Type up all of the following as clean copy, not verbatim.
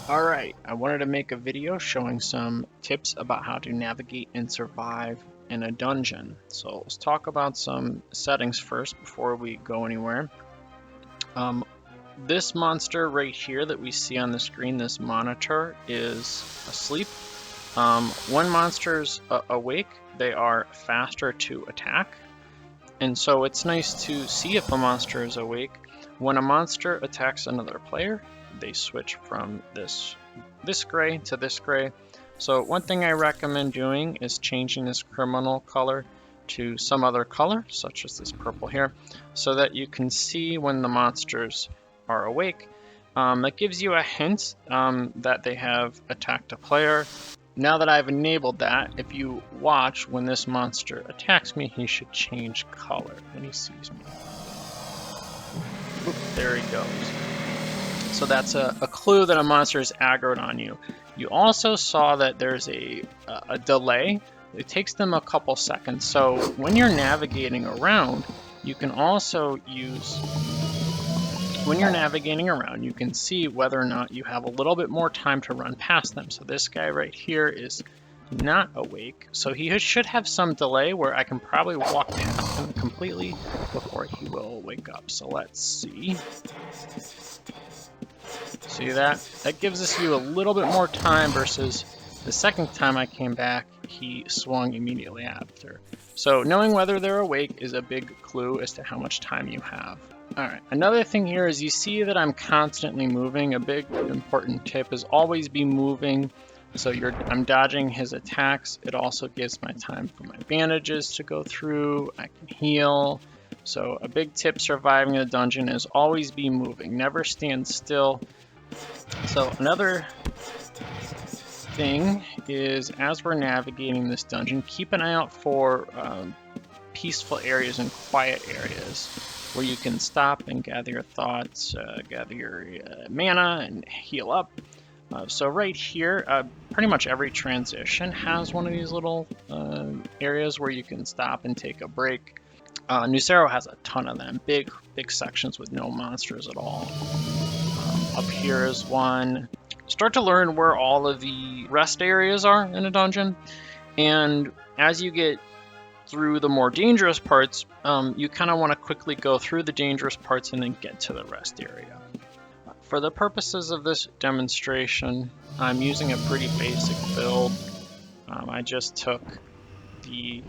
Alright, I wanted to make a video showing some tips about how to navigate and survive in a dungeon. So let's talk about some settings first before we go anywhere. This monster right here that we see on the screen, this monitor, is asleep. When monsters awake, they are faster to attack. And so it's nice to see if a monster is awake. When a monster attacks another player, they switch from this gray to this gray. So one thing I recommend doing is changing this criminal color to some other color, such as this purple here, so that you can see when the monsters are awake. That gives you a hint that they have attacked a player. Now that I've enabled that, if you watch when this monster attacks me, he should change color when he sees me. Oop, there he goes. So that's a clue that a monster is aggroed on you. You also saw that there's a delay. It takes them a couple seconds. So when you're navigating around, you can also use... When you're navigating around, you can see whether or not you have a little bit more time to run past them. So this guy right here is not awake. So he should have some delay where I can probably walk past him completely before he will wake up. So let's see. See that? That gives us you a little bit more time versus the second time I came back, he swung immediately after. So knowing whether they're awake is a big clue as to how much time you have. Alright, another thing here is you see that I'm constantly moving. A big important tip is always be moving. So I'm dodging his attacks. It also gives my time for my bandages to go through. I can heal. So a big tip surviving a dungeon is always be moving. Never stand still. So another thing is, as we're navigating this dungeon, keep an eye out for peaceful areas and quiet areas where you can stop and gather your thoughts, gather your mana, and heal up. So right here, pretty much every transition has one of these little areas where you can stop and take a break. Nucero has a ton of them, big sections with no monsters at all. Up here is one. Start to learn where all of the rest areas are in a dungeon, and as you get through the more dangerous parts, you kind of want to quickly go through the dangerous parts and then get to the rest area. For the purposes of this demonstration, I'm using a pretty basic build. I just took the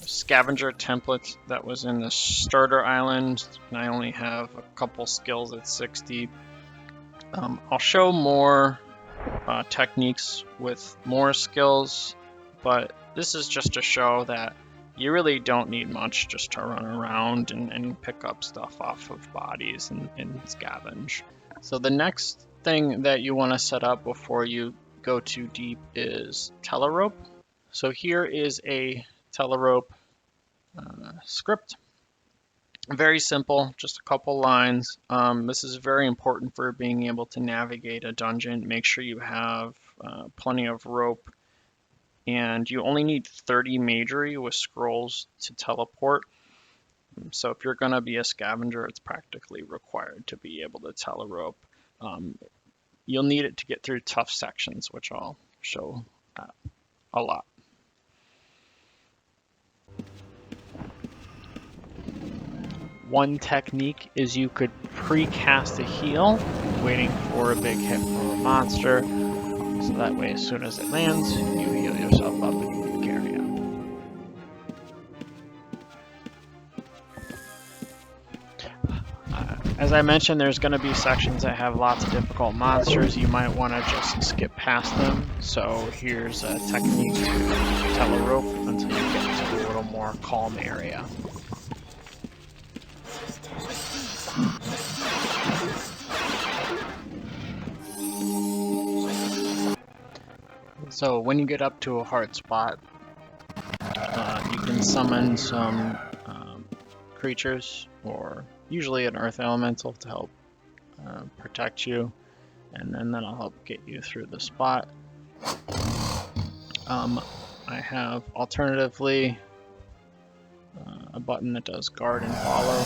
scavenger template that was in the starter island, and I only have a couple skills at 60. I'll show more techniques with more skills, but this is just to show that you really don't need much just to run around and pick up stuff off of bodies and scavenge. So the next thing that you want to set up before you go too deep is telerope. So here is a telerope script. Very simple, just a couple lines. This is very important for being able to navigate a dungeon. Make sure you have plenty of rope, and you only need 30 majory with scrolls to teleport. So if you're going to be a scavenger, it's practically required to be able to telerope. You'll need it to get through tough sections, which I'll show a lot. One technique is you could pre-cast a heal, waiting for a big hit from a monster, so that way as soon as it lands, you heal yourself up and you can carry on. As I mentioned, there's going to be sections that have lots of difficult monsters. You might want to just skip past them, so here's a technique to telerope until you get to a little more calm area. So when you get up to a hard spot, you can summon some creatures, or usually an earth elemental, to help protect you, and then that'll help get you through the spot. I have alternatively a button that does guard and follow.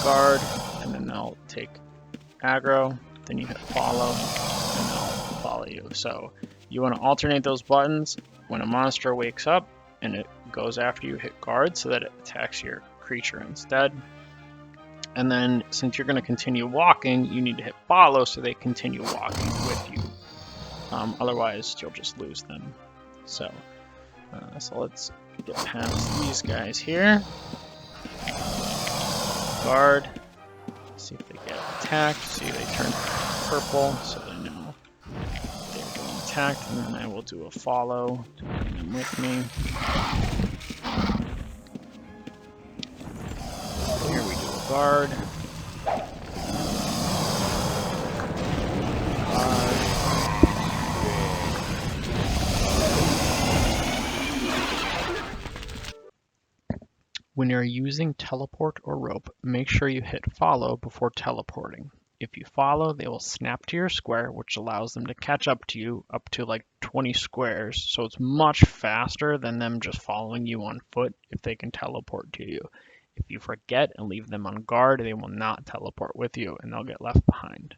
Guard, and then I'll take aggro, then you hit follow, and they'll follow you. So you want to alternate those buttons. When a monster wakes up and it goes after you, hit guard so that it attacks your creature instead. And then since you're going to continue walking, you need to hit follow so they continue walking with you. Otherwise, you'll just lose them. So let's get past these guys here. Guard. See if they get attacked. See, they turn purple, so they know they're getting attacked. And then I will do a follow to bring them with me. Here we do a guard. When you're using teleport or rope, make sure you hit follow before teleporting. If you follow, they will snap to your square, which allows them to catch up to you up to like 20 squares. So it's much faster than them just following you on foot if they can teleport to you. If you forget and leave them on guard, they will not teleport with you and they'll get left behind.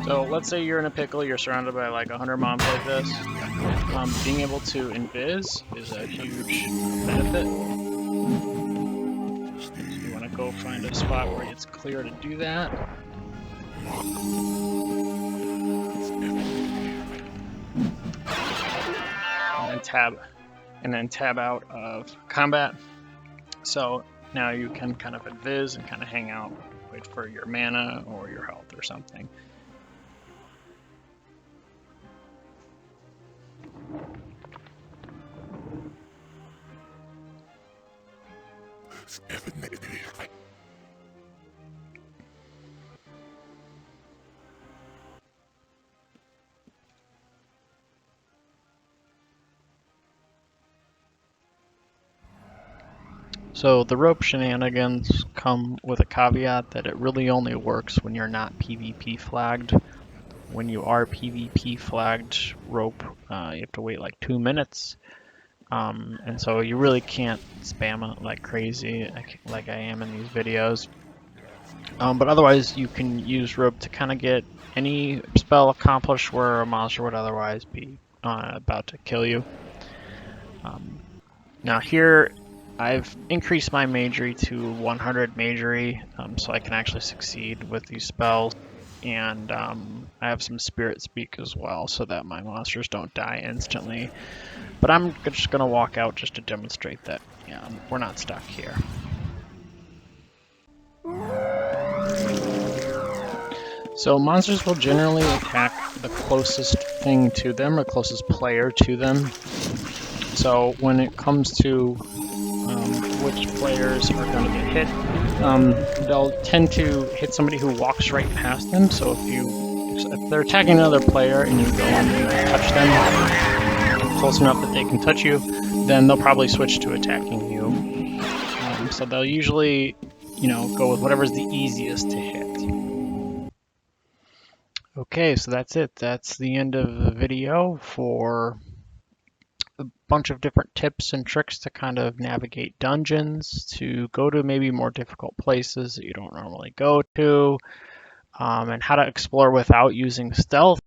So let's say you're in a pickle, you're surrounded by like 100 mobs like this. Being able to invis is a huge benefit. So you want to go find a spot where it's clear to do that. And then tab out of combat. So now you can kind of invis and kind of hang out, wait for your mana or your health or something. So the rope shenanigans come with a caveat that it really only works when you're not PvP flagged. When you are PvP flagged rope, you have to wait like 2 minutes. And so you really can't spam it like crazy, like I am in these videos. But otherwise, you can use rope to kind of get any spell accomplished where a monster would otherwise be about to kill you. Now here, I've increased my magery to 100 magery, so I can actually succeed with these spells. And I have some spirit speak as well, so that my monsters don't die instantly. But I'm just going to walk out just to demonstrate that we're not stuck here. So monsters will generally attack the closest thing to them, or closest player to them. So when it comes to which players are going to get hit, they'll tend to hit somebody who walks right past them. So if they're attacking another player and you go and touch them close enough that they can touch you, then they'll probably switch to attacking you. So they'll usually, go with whatever's the easiest to hit. Okay, so that's it. That's the end of the video for a bunch of different tips and tricks to kind of navigate dungeons, to go to maybe more difficult places that you don't normally go to, and how to explore without using stealth.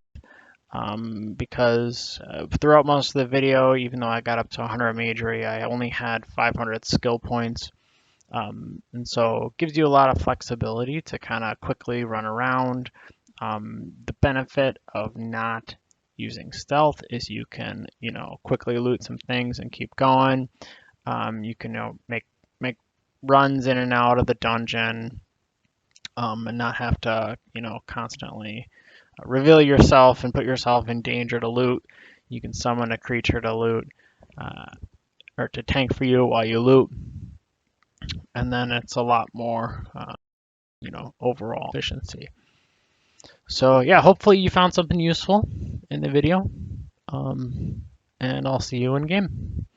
Because throughout most of the video, even though I got up to 100 magery, I only had 500 skill points. And so it gives you a lot of flexibility to kind of quickly run around. The benefit of not using stealth is you can, quickly loot some things and keep going. You can, make runs in and out of the dungeon, and not have to, constantly reveal yourself and put yourself in danger to loot. You can summon a creature to loot, or to tank for you while you loot. And then it's a lot more, overall efficiency. So yeah, hopefully you found something useful in the video, and I'll see you in game.